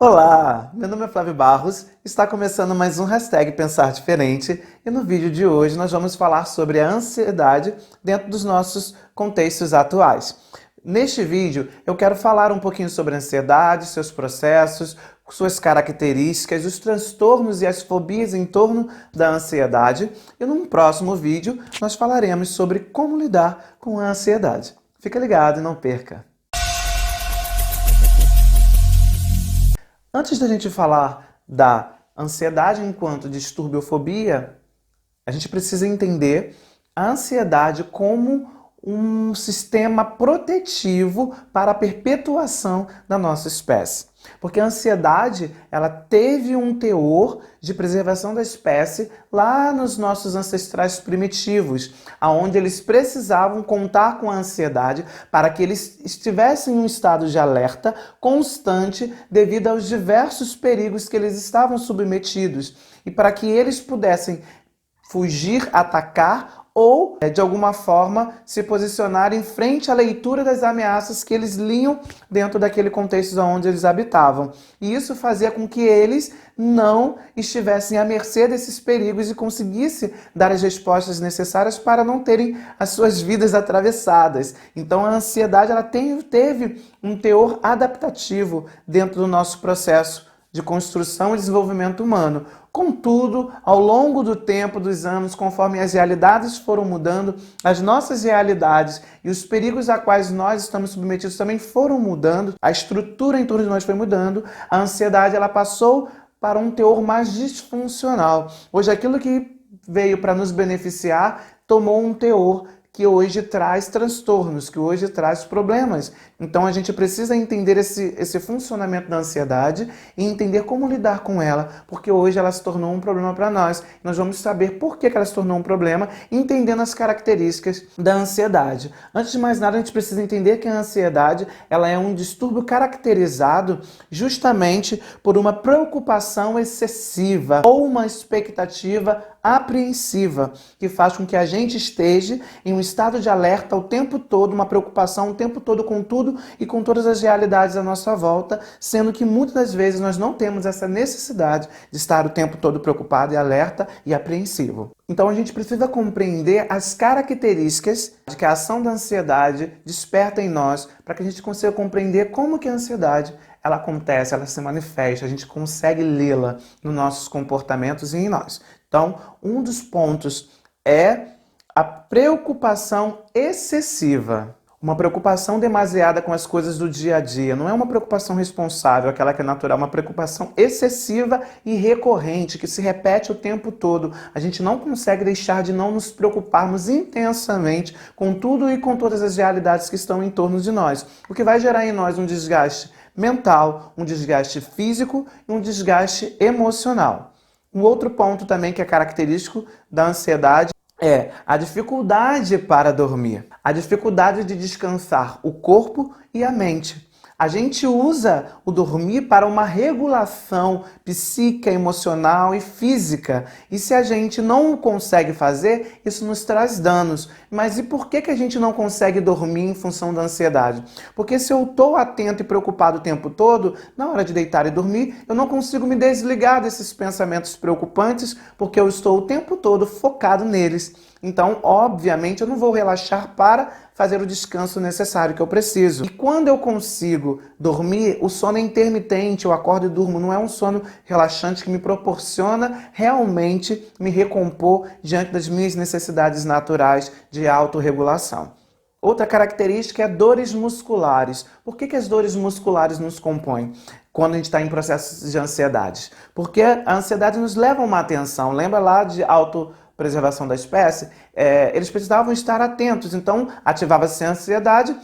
Olá, meu nome é Flávio Barros, está começando mais um Hashtag Pensar Diferente e no vídeo de hoje nós vamos falar sobre a ansiedade dentro dos nossos contextos atuais. Neste vídeo eu quero falar um pouquinho sobre a ansiedade, seus processos, suas características, os transtornos e as fobias em torno da ansiedade e num próximo vídeo nós falaremos sobre como lidar com a ansiedade. Fica ligado e não perca! Antes da gente falar da ansiedade enquanto distúrbio ou fobia, a gente precisa entender a ansiedade como um sistema protetivo para a perpetuação da nossa espécie. Porque a ansiedade, ela teve um teor de preservação da espécie lá nos nossos ancestrais primitivos, aonde eles precisavam contar com a ansiedade para que eles estivessem em um estado de alerta constante devido aos diversos perigos que eles estavam submetidos e para que eles pudessem fugir, atacar ou, de alguma forma, se posicionar em frente à leitura das ameaças que eles liam dentro daquele contexto onde eles habitavam. E isso fazia com que eles não estivessem à mercê desses perigos e conseguissem dar as respostas necessárias para não terem as suas vidas atravessadas. Então a ansiedade ela teve um teor adaptativo dentro do nosso processo de construção e desenvolvimento humano. Contudo, ao longo do tempo, dos anos, conforme as realidades foram mudando, as nossas realidades e os perigos a quais nós estamos submetidos também foram mudando, a estrutura em torno de nós foi mudando, a ansiedade ela passou para um teor mais disfuncional. Hoje, aquilo que veio para nos beneficiar tomou um teor que hoje traz transtornos, que hoje traz problemas. Então a gente precisa entender esse funcionamento da ansiedade e entender como lidar com ela, porque hoje ela se tornou um problema para nós. Nós vamos saber por que ela se tornou um problema, entendendo as características da ansiedade. Antes de mais nada, a gente precisa entender que a ansiedade ela é um distúrbio caracterizado justamente por uma preocupação excessiva ou uma expectativa apreensiva, que faz com que a gente esteja em um estado de alerta o tempo todo, uma preocupação o tempo todo com tudo e com todas as realidades à nossa volta, sendo que muitas das vezes nós não temos essa necessidade de estar o tempo todo preocupado e alerta e apreensivo. Então a gente precisa compreender as características que a ação da ansiedade desperta em nós, para que a gente consiga compreender como que a ansiedade ela acontece, ela se manifesta, a gente consegue lê-la nos nossos comportamentos e em nós. Então, um dos pontos é a preocupação excessiva. Uma preocupação demasiada com as coisas do dia a dia. Não é uma preocupação responsável, aquela que é natural, uma preocupação excessiva e recorrente, que se repete o tempo todo. A gente não consegue deixar de não nos preocuparmos intensamente com tudo e com todas as realidades que estão em torno de nós. O que vai gerar em nós um desgaste mental, um desgaste físico e um desgaste emocional. Um outro ponto também que é característico da ansiedade é a dificuldade para dormir, a dificuldade de descansar o corpo e a mente. A gente usa o dormir para uma regulação psíquica, emocional e física. E se a gente não consegue fazer, isso nos traz danos. Mas e por que a gente não consegue dormir em função da ansiedade? Porque se eu estou atento e preocupado o tempo todo, na hora de deitar e dormir, eu não consigo me desligar desses pensamentos preocupantes, porque eu estou o tempo todo focado neles. Então, obviamente, eu não vou relaxar para fazer o descanso necessário que eu preciso. E quando eu consigo dormir, o sono é intermitente, eu acordo e durmo, não é um sono relaxante que me proporciona realmente me recompor diante das minhas necessidades naturais de autorregulação. Outra característica é dores musculares. Por que as dores musculares nos compõem quando a gente está em processos de ansiedade? Porque a ansiedade nos leva a uma atenção. Lembra lá de autopreservação da espécie? Eles precisavam estar atentos. Então, ativava-se a ansiedade,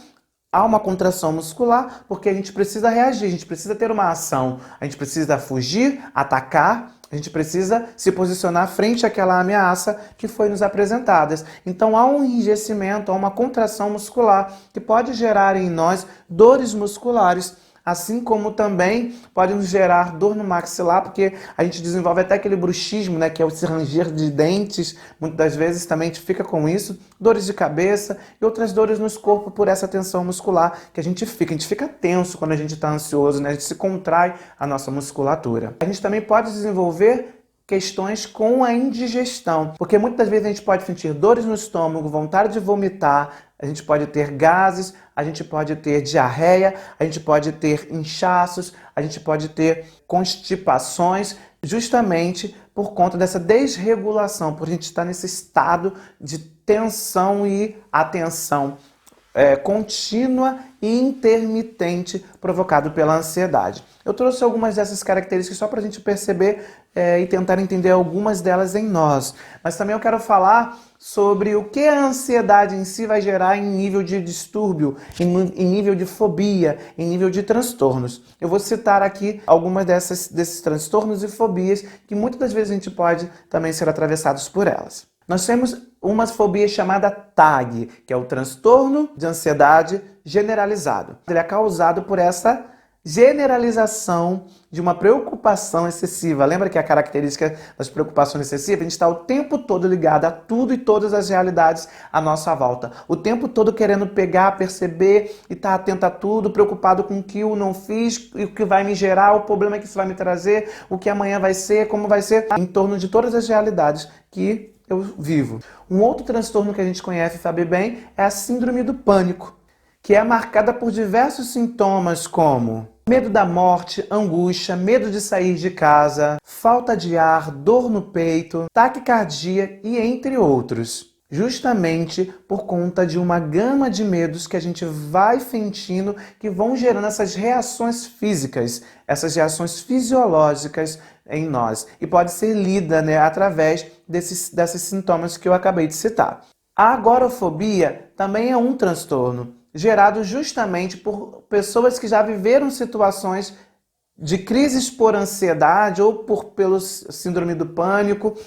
há uma contração muscular, porque a gente precisa reagir, a gente precisa ter uma ação. A gente precisa fugir, atacar, a gente precisa se posicionar frente àquela ameaça que foi nos apresentada. Então há um enrijecimento, há uma contração muscular que pode gerar em nós dores musculares. assim como também pode nos gerar dor no maxilar, porque a gente desenvolve até aquele bruxismo, né, que é o se ranger de dentes, muitas das vezes também a gente fica com isso, dores de cabeça e outras dores nos corpos por essa tensão muscular que a gente fica tenso quando a gente está ansioso, né, a gente se contrai a nossa musculatura. A gente também pode desenvolver questões com a indigestão, porque muitas vezes a gente pode sentir dores no estômago, vontade de vomitar, a gente pode ter gases, a gente pode ter diarreia, a gente pode ter inchaços, a gente pode ter constipações, justamente por conta dessa desregulação, por a gente estar nesse estado de tensão e atenção contínua e intermitente provocado pela ansiedade. Eu trouxe algumas dessas características só para a gente perceber e tentar entender algumas delas em nós. Mas também eu quero falar sobre o que a ansiedade em si vai gerar em nível de distúrbio, em nível de fobia, em nível de transtornos. Eu vou citar aqui algumas desses transtornos e fobias que muitas das vezes a gente pode também ser atravessados por elas. Nós temos uma fobia chamada TAG, que é o transtorno de ansiedade generalizado. Ele é causado por essa generalização de uma preocupação excessiva. Lembra que a característica das preocupações excessivas? A gente está o tempo todo ligado a tudo e todas as realidades à nossa volta. O tempo todo querendo pegar, perceber e estar atento a tudo, preocupado com o que eu não fiz, e o que vai me gerar, o problema que isso vai me trazer, o que amanhã vai ser, como vai ser, em torno de todas as realidades que eu vivo. Um outro transtorno que a gente conhece e sabe bem é a síndrome do pânico, que é marcada por diversos sintomas como medo da morte, angústia, medo de sair de casa, falta de ar, dor no peito, taquicardia e entre outros. Justamente por conta de uma gama de medos que a gente vai sentindo que vão gerando essas reações físicas, essas reações fisiológicas em nós. E pode ser lida, né, através desses sintomas que eu acabei de citar. A agorafobia também é um transtorno gerado justamente por pessoas que já viveram situações de crises por ansiedade ou pelo síndrome do pânico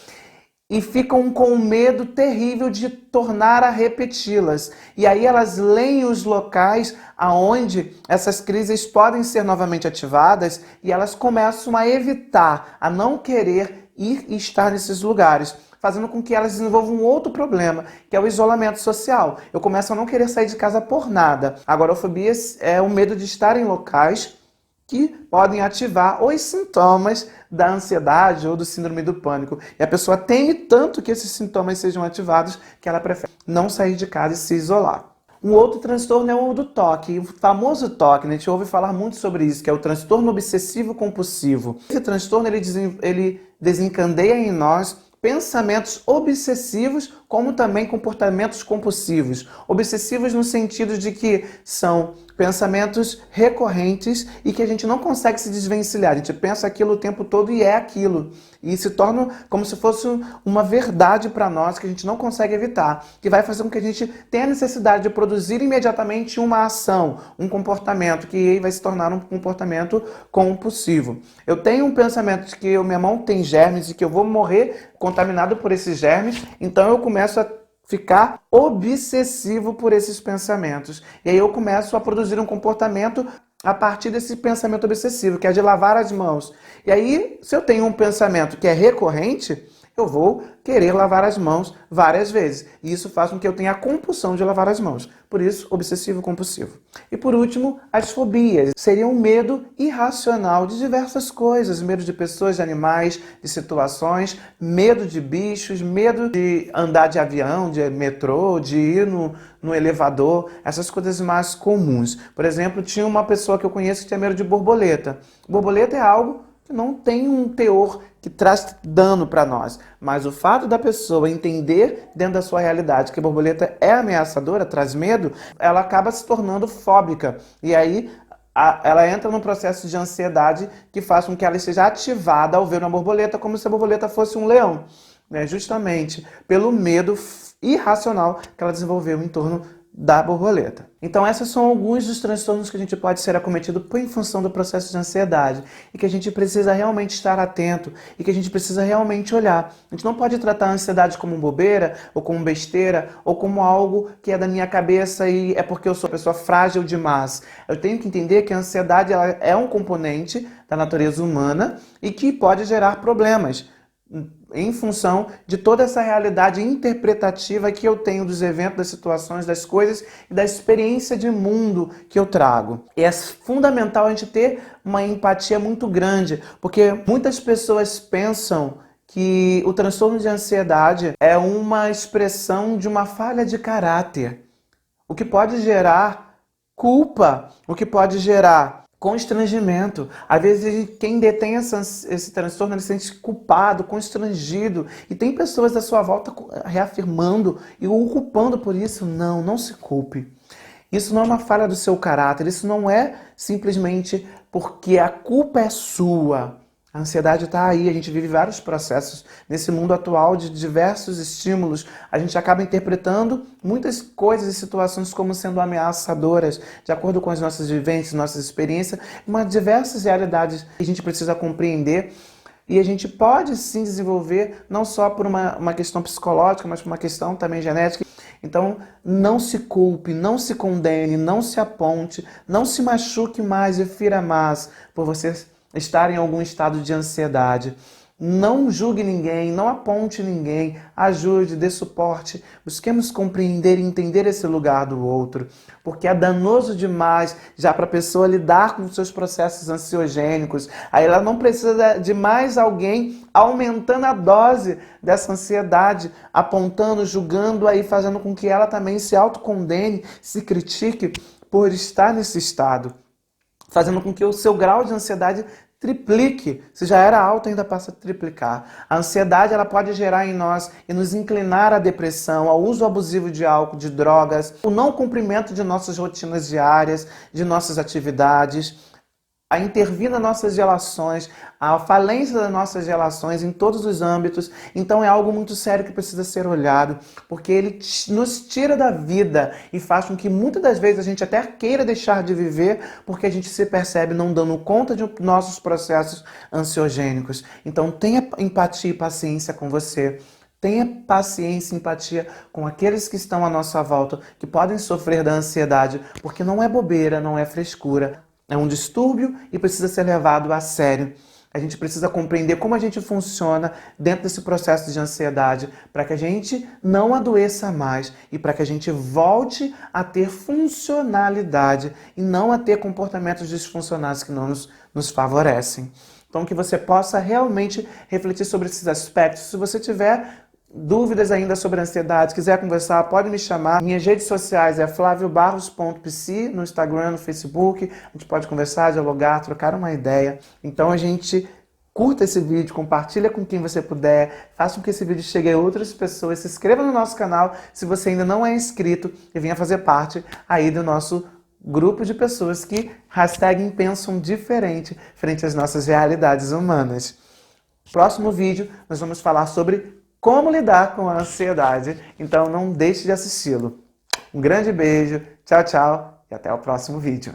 e ficam com um medo terrível de tornar a repeti-las. E aí elas leem os locais aonde essas crises podem ser novamente ativadas e elas começam a evitar, a não querer ir e estar nesses lugares, fazendo com que elas desenvolvam um outro problema, que é o isolamento social. Eu começo a não querer sair de casa por nada. A agorafobia é o medo de estar em locais que podem ativar os sintomas da ansiedade ou do síndrome do pânico. E a pessoa teme tanto que esses sintomas sejam ativados que ela prefere não sair de casa e se isolar. Um outro transtorno é o do TOC, o famoso TOC, né? A gente ouve falar muito sobre isso, que é o transtorno obsessivo compulsivo. Esse transtorno ele desencadeia em nós pensamentos obsessivos, como também comportamentos compulsivos. Obsessivos no sentido de que são pensamentos recorrentes e que a gente não consegue se desvencilhar. A gente pensa aquilo o tempo todo e é aquilo. E se torna como se fosse uma verdade para nós que a gente não consegue evitar, que vai fazer com que a gente tenha a necessidade de produzir imediatamente uma ação, um comportamento, que vai se tornar um comportamento compulsivo. Eu tenho um pensamento de que minha mão tem germes e que eu vou morrer contaminado por esses germes, então eu começo a ficar obsessivo por esses pensamentos. E aí eu começo a produzir um comportamento a partir desse pensamento obsessivo, que é de lavar as mãos. E aí, se eu tenho um pensamento que é recorrente, eu vou querer lavar as mãos várias vezes. E isso faz com que eu tenha a compulsão de lavar as mãos. Por isso, obsessivo compulsivo. E por último, as fobias. Seria um medo irracional de diversas coisas. Medo de pessoas, de animais, de situações, medo de bichos, medo de andar de avião, de metrô, de ir no elevador. Essas coisas mais comuns. Por exemplo, tinha uma pessoa que eu conheço que tinha medo de borboleta. Borboleta é algo que não tem um teor que traz dano para nós. Mas o fato da pessoa entender dentro da sua realidade que a borboleta é ameaçadora, traz medo, ela acaba se tornando fóbica. E aí ela entra num processo de ansiedade que faz com que ela esteja ativada ao ver uma borboleta como se a borboleta fosse um leão. Justamente pelo medo irracional que ela desenvolveu em torno da borboleta. Então esses são alguns dos transtornos que a gente pode ser acometido em função do processo de ansiedade e que a gente precisa realmente estar atento e que a gente precisa realmente olhar. A gente não pode tratar a ansiedade como bobeira ou como besteira ou como algo que é da minha cabeça e é porque eu sou uma pessoa frágil demais. Eu tenho que entender que a ansiedade ela é um componente da natureza humana e que pode gerar problemas em função de toda essa realidade interpretativa que eu tenho dos eventos, das situações, das coisas e da experiência de mundo que eu trago. E é fundamental a gente ter uma empatia muito grande, porque muitas pessoas pensam que o transtorno de ansiedade é uma expressão de uma falha de caráter, o que pode gerar culpa, o que pode gerar constrangimento. Às vezes quem detém esse transtorno ele se sente culpado, constrangido. E tem pessoas à sua volta reafirmando e o culpando por isso. Não, não se culpe. Isso não é uma falha do seu caráter. Isso não é simplesmente porque a culpa é sua. A ansiedade está aí, a gente vive vários processos nesse mundo atual de diversos estímulos. A gente acaba interpretando muitas coisas e situações como sendo ameaçadoras, de acordo com as nossas vivências, nossas experiências, mas diversas realidades que a gente precisa compreender. E a gente pode sim desenvolver, não só por uma questão psicológica, mas por uma questão também genética. Então, não se culpe, não se condene, não se aponte, não se machuque mais e fira mais por você estar em algum estado de ansiedade. Não julgue ninguém, não aponte ninguém, ajude, dê suporte. Busquemos compreender e entender esse lugar do outro, porque é danoso demais já para a pessoa lidar com os seus processos ansiogênicos. Aí ela não precisa de mais alguém aumentando a dose dessa ansiedade, apontando, julgando, aí fazendo com que ela também se autocondene, se critique por estar nesse estado, fazendo com que o seu grau de ansiedade triplique. Se já era alto, ainda passa a triplicar. A ansiedade ela pode gerar em nós e nos inclinar à depressão, ao uso abusivo de álcool, de drogas, o não cumprimento de nossas rotinas diárias, de nossas atividades, a intervir nas nossas relações, a falência das nossas relações em todos os âmbitos. Então é algo muito sério que precisa ser olhado, porque ele nos tira da vida e faz com que muitas das vezes a gente até queira deixar de viver, porque a gente se percebe não dando conta de nossos processos ansiogênicos. Então tenha empatia e paciência com você. Tenha paciência e empatia com aqueles que estão à nossa volta, que podem sofrer da ansiedade, porque não é bobeira, não é frescura. É um distúrbio e precisa ser levado a sério. A gente precisa compreender como a gente funciona dentro desse processo de ansiedade para que a gente não adoeça mais e para que a gente volte a ter funcionalidade e não a ter comportamentos disfuncionais que não nos favorecem. Então, que você possa realmente refletir sobre esses aspectos. Se você tiver dúvidas ainda sobre ansiedade, quiser conversar, pode me chamar. Minhas redes sociais é flaviobarros.psi, no Instagram, no Facebook. A gente pode conversar, dialogar, trocar uma ideia. Então a gente curta esse vídeo, compartilha com quem você puder, faça com que esse vídeo chegue a outras pessoas, se inscreva no nosso canal se você ainda não é inscrito e venha fazer parte aí do nosso grupo de pessoas que pensam diferente frente às nossas realidades humanas. Próximo vídeo nós vamos falar sobre como lidar com a ansiedade, então não deixe de assisti-lo. Um grande beijo, tchau, tchau e até o próximo vídeo.